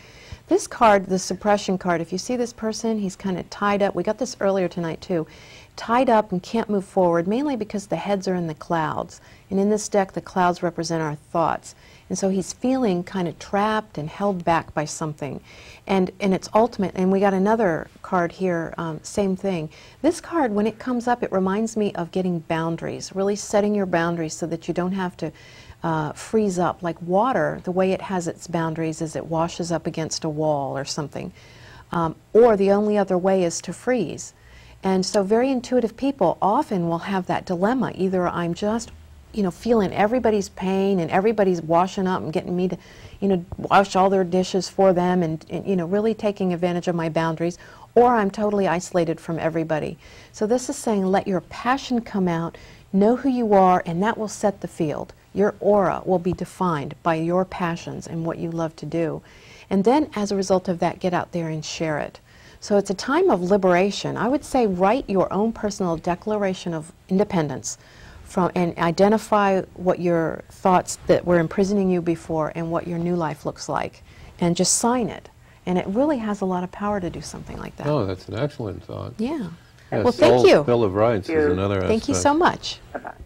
This card, the suppression card, if you see this person, he's kind of tied up. We got this earlier tonight too. Tied up and can't move forward, mainly because the heads are in the clouds. And in this deck, the clouds represent our thoughts. And so he's feeling kind of trapped and held back by something. And it's ultimate. And we got another card here, same thing. This card, when it comes up, it reminds me of getting boundaries, really setting your boundaries so that you don't have to freeze up. Like water, the way it has its boundaries is it washes up against a wall or something. Or the only other way is to freeze. And so very intuitive people often will have that dilemma. Either I'm just, feeling everybody's pain and everybody's washing up and getting me to, wash all their dishes for them and really taking advantage of my boundaries, or I'm totally isolated from everybody. So this is saying let your passion come out, know who you are, and that will set the field. Your aura will be defined by your passions and what you love to do. And then, as a result of that, get out there and share it. So it's a time of liberation. I would say write your own personal declaration of independence and identify what your thoughts that were imprisoning you before and what your new life looks like. And just sign it. And it really has a lot of power to do something like that. Oh, that's an excellent thought. Yeah. Yes, Well, thank you. Bill of Rights is another aspect. Thank you so much.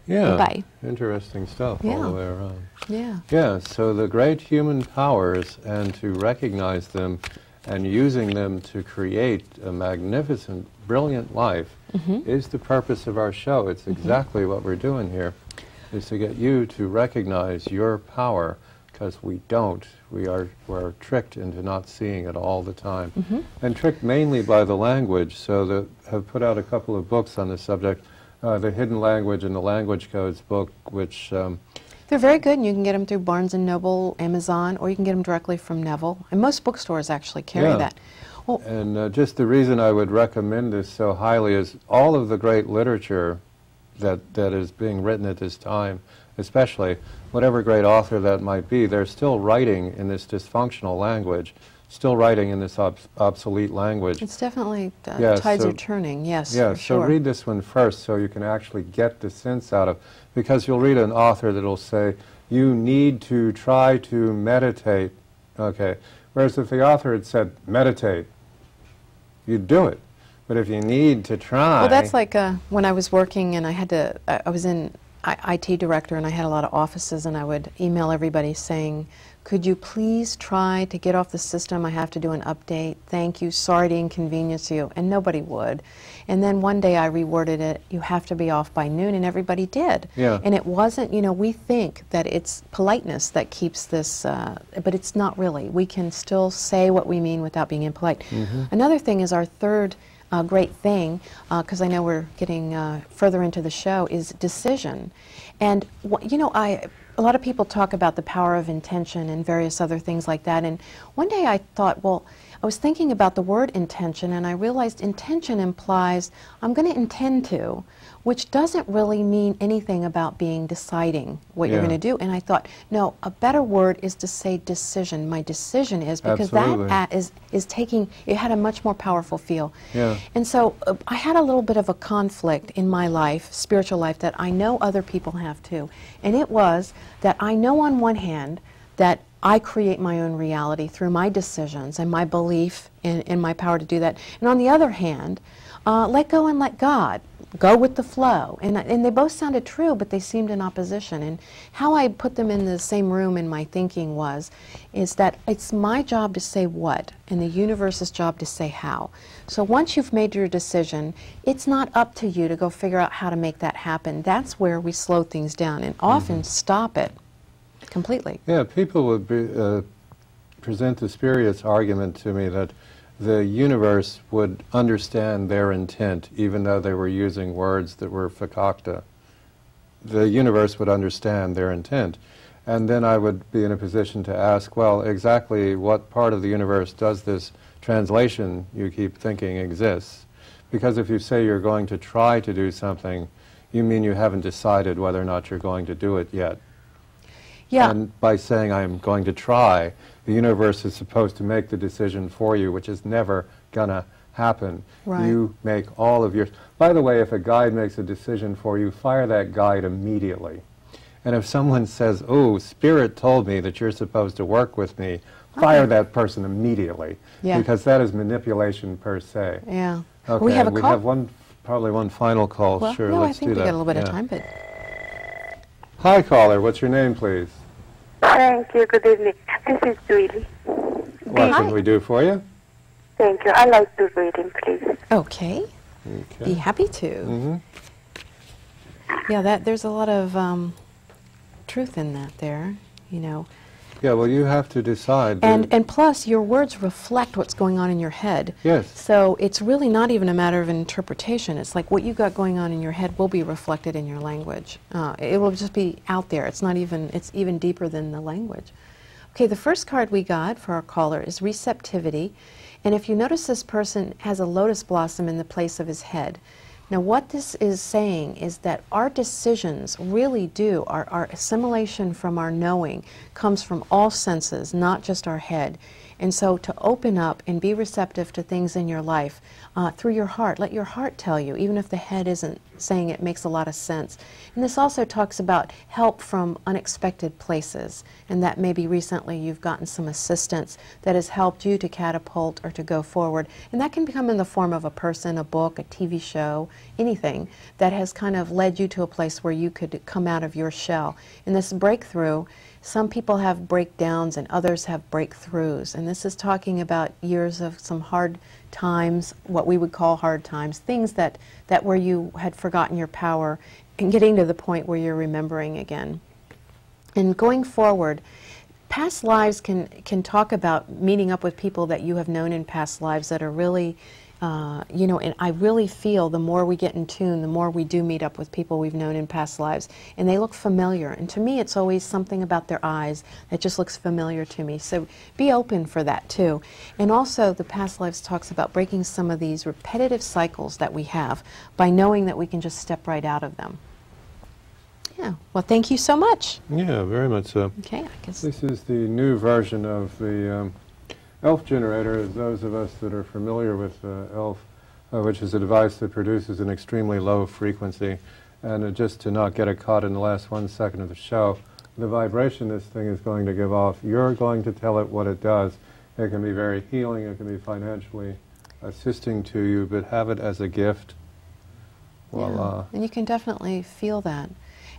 Yeah. Bye. Interesting stuff Yeah. all the way around. Yeah. Yeah, so the great human powers, and to recognize them and using them to create a magnificent, brilliant life is the purpose of our show. It's exactly what we're doing here, is to get you to recognize your power, because we don't. We're tricked into not seeing it all the time. And tricked mainly by the language, so that have put out a couple of books on the subject, the Hidden Language and the Language Codes book, which They're very good, and you can get them through Barnes & Noble, Amazon, or you can get them directly from Neville. And most bookstores actually carry Yeah. that. Well, and just the reason I would recommend this so highly is all of the great literature that is being written at this time, especially whatever great author that might be, they're still writing in this dysfunctional language, still writing in this obsolete language. it's definitely, Yeah, tides so- are turning, yes, Yeah, for so sure. read this one first so you can actually get the sense out of, because you'll read an author that'll say, you need to try to meditate, okay, whereas if the author had said, meditate, you'd do it. But if you need to try... Well, that's like when I was working and I had to, I was in IT director and I had a lot of offices, and I would email everybody saying, could you please try to get off the system? I have to do an update. Thank you. Sorry to inconvenience you. And nobody would. And then one day I reworded it, you have to be off by noon, and everybody did. Yeah. And it wasn't, you know, we think that it's politeness that keeps this, but it's not really. We can still say what we mean without being impolite. Another thing is our third great thing, because I know we're getting further into the show, is decision. And, you know, a lot of people talk about the power of intention and various other things like that. And one day I thought, well, I was thinking about the word intention, and I realized intention implies I'm going to intend to, which doesn't really mean anything about deciding what you're Yeah. going to do. And I thought, no, a better word is to say decision. My decision is, because Absolutely. that is taking, it had a much more powerful feel. Yeah. And so I had a little bit of a conflict in my life, spiritual life, that I know other people have too. And it was that I know on one hand that I create my own reality through my decisions and my belief in my power to do that. And on the other hand, let go and let God. Go with the flow. And they both sounded true, but they seemed in opposition. And how I put them in the same room in my thinking is that it's my job to say what, and the universe's job to say how. So once you've made your decision, it's not up to you to go figure out how to make that happen. That's where we slow things down and often stop it completely. Yeah, people would present the spurious argument to me that the universe would understand their intent, even though they were using words that were fakakta. The universe would understand their intent. And then I would be in a position to ask, well, exactly what part of the universe does this translation you keep thinking exists? Because if you say you're going to try to do something, you mean you haven't decided whether or not you're going to do it yet. Yeah. And by saying I'm going to try, the universe is supposed to make the decision for you, which is never going to happen. Right. You make all of yours. By the way, if a guide makes a decision for you, fire that guide immediately. And if someone says, oh, Spirit told me that you're supposed to work with me, fire that person immediately. Yeah. Because that is manipulation per se. Yeah. Okay, We have a we call. have probably one final call. Well, Sure, no, let's I think do we that. got a little bit of Yeah. time, but Hi, caller. What's your name, please? Thank you. Good evening. This is Julie. What Hi. can we do for you? Thank you. I'd like to read him, please. okay. Be happy to. Mm-hmm. Yeah, there's a lot of truth in that there, you know. Yeah, well, you have to decide. And plus, your words reflect what's going on in your head. Yes. So it's really not even a matter of interpretation. It's like what you got going on in your head will be reflected in your language. It will just be out there. It's not even, it's even deeper than the language. Okay, the first card we got for our caller is receptivity. And if you notice, this person has a lotus blossom in the place of his head. Now what this is saying is that our decisions really do, our assimilation from our knowing comes from all senses, not just our head. And so to open up and be receptive to things in your life through your heart, let your heart tell you, even if the head isn't saying it makes a lot of sense. And this also talks about help from unexpected places, and that maybe recently you've gotten some assistance that has helped you to catapult or to go forward. And that can become in the form of a person, a book, a TV show, anything that has kind of led you to a place where you could come out of your shell. And this breakthrough, some people have breakdowns and others have breakthroughs. And this is talking about years of some hard times, what we would call hard times, things that where you had forgotten your power and getting to the point where you're remembering again. And going forward, past lives can talk about meeting up with people that you have known in past lives that are really you know, and I really feel the more we get in tune, the more we do meet up with people we've known in past lives, and they look familiar. And to me, it's always something about their eyes that just looks familiar to me. So be open for that too. And also, the past lives talks about breaking some of these repetitive cycles that we have by knowing that we can just step right out of them. Yeah. Well, thank you so much. Yeah, very much so. Okay. I guess This is the new version of the ELF generator. Those of us that are familiar with ELF, which is a device that produces an extremely low frequency, and just to not get it caught in the last 1 second of the show, the vibration this thing is going to give off, you're going to tell it what it does. It can be very healing, it can be financially assisting to you, but have it as a gift. Voila. Yeah. And you can definitely feel that.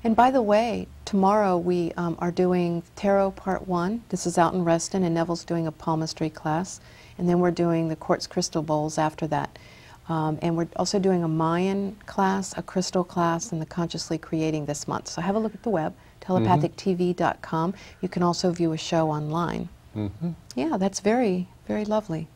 And by the way, tomorrow we are doing Tarot Part 1. This is out in Reston, and Neville's doing a palmistry class. And then we're doing the quartz crystal bowls after that. And we're also doing a Mayan class, a crystal class, and the Consciously Creating this month. So have a look at the web, telepathictv.com. You can also view a show online. Yeah, that's very, very lovely.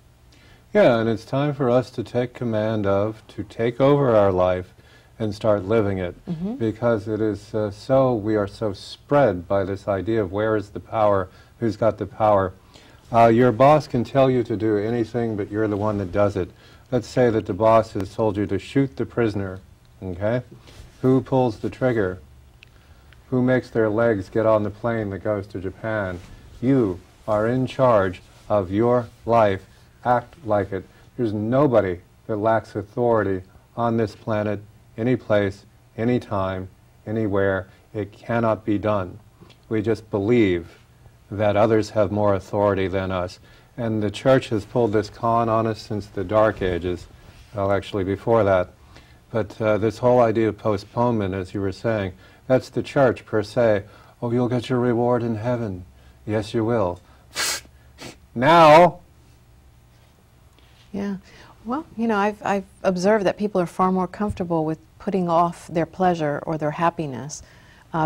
Yeah, and it's time for us to take command of, to take over our life, and start living it, because it is we are so spread by this idea of where is the power, who's got the power. Your boss can tell you to do anything, but you're the one that does it. Let's say that the boss has told you to shoot the prisoner, okay? Who pulls the trigger? Who makes their legs get on the plane that goes to Japan? You are in charge of your life. Act like it. There's nobody that lacks authority on this planet, any place, any time, anywhere. It cannot be done. We just believe that others have more authority than us. And the church has pulled this con on us since the Dark Ages, well, actually before that. But this whole idea of postponement, as you were saying, that's the church per se. Oh, you'll get your reward in heaven. Yes, you will. Now! Yeah. Well, you know, I've observed that people are far more comfortable with putting off their pleasure or their happiness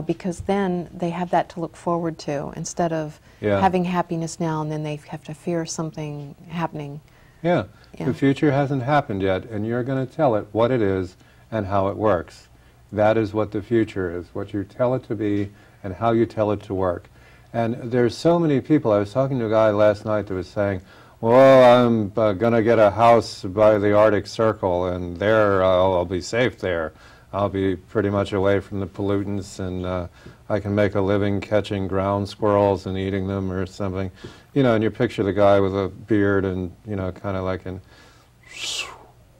because then they have that to look forward to instead of having happiness now and then they have to fear something happening. Yeah. The future hasn't happened yet, and you're going to tell it what it is and how it works. That is what the future is, what you tell it to be and how you tell it to work. And there's so many people. I was talking to a guy last night that was saying, well, I'm going to get a house by the Arctic Circle, and there I'll be safe there. I'll be pretty much away from the pollutants, and I can make a living catching ground squirrels and eating them or something. You know, and you picture the guy with a beard and, you know, kind of like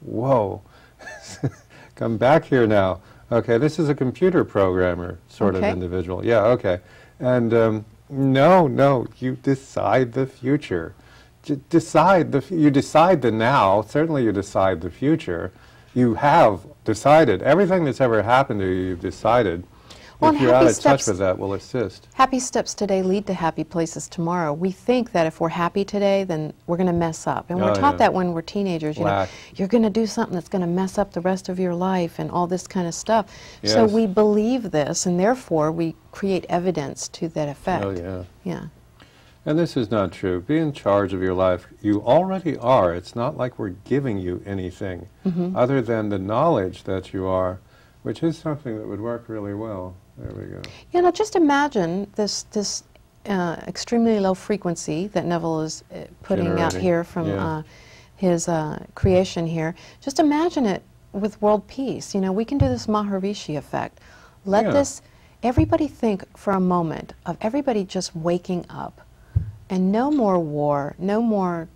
whoa, come back here now. Okay, this is a computer programmer sort of individual. Yeah, okay. And no, you decide the future. You decide the now. Certainly you decide the future. You have decided. Everything that's ever happened to you, you've decided. Well, if you're out of touch with that, will assist. Happy steps today lead to happy places tomorrow. We think that if we're happy today, then we're going to mess up. And we're taught that when we're teenagers. You know, you're going to do something that's going to mess up the rest of your life and all this kind of stuff. Yes. So we believe this, and therefore we create evidence to that effect. Oh, yeah. Yeah. And this is not true. Be in charge of your life. You already are. It's not like we're giving you anything other than the knowledge that you are, which is something that would work really well. There we go. You know, just imagine this extremely low frequency that Neville is putting out here from his creation here. Just imagine it with world peace. You know, we can do this Maharishi effect. Let Yeah. this, everybody think for a moment of everybody just waking up, and no more war, no more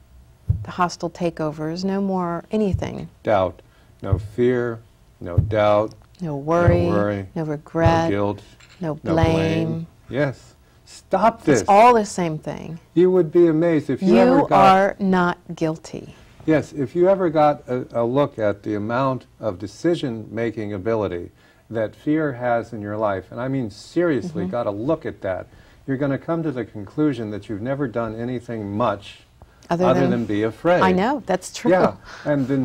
hostile takeovers, no more anything. Doubt, no fear, no doubt, No worry, no regret, no guilt, no no blame. Yes. Stop this. It's all the same thing. You would be amazed if you ever You got... are not guilty. Yes, if you ever got a look at the amount of decision-making ability that fear has in your life, and I mean seriously, got to look at that, you're going to come to the conclusion that you've never done anything much other than be afraid. I know, that's true. Yeah, and the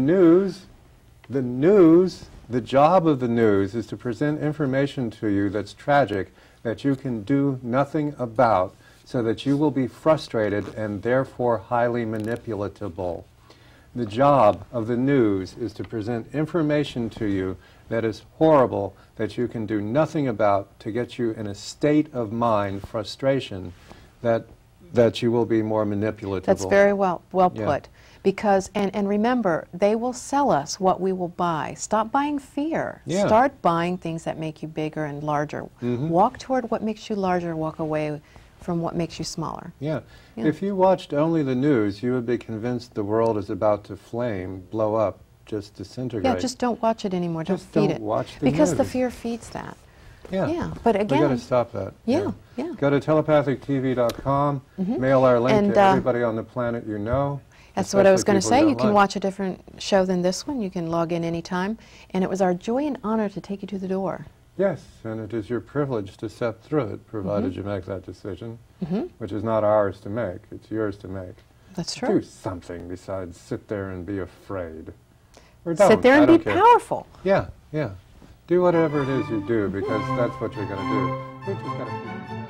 job of the news is to present information to you that's tragic, that you can do nothing about, so that you will be frustrated and therefore highly manipulatable. The job of the news is to present information to you that is horrible, that you can do nothing about, to get you in a state of mind, frustration, that you will be more manipulatable. That's very well Yeah. put. Because, and remember, they will sell us what we will buy. Stop buying fear. Yeah. Start buying things that make you bigger and larger. Walk toward what makes you larger, walk away from what makes you smaller. Yeah. Yeah. If you watched only the news, you would be convinced the world is about to flame, blow up, just disintegrate. Yeah, just don't watch it anymore. Just don't feed don't it. watch the because the news. fear feeds that. Yeah. Yeah, but again, we got to stop that. Yeah. Go to telepathictv.com, mail our link And, to everybody on the planet you know. That's what I was especially going to people say. don't You can like. watch a different show than this one. You can log in anytime. And it was our joy and honor to take you to the door. Yes, and it is your privilege to step through it, provided you make that decision, which is not ours to make, it's yours to make. That's true. Do something besides sit there and be afraid. Or don't. Sit there I and be don't care. powerful. Yeah, yeah. Do whatever it is you do, because that's what you're going to do. You just got to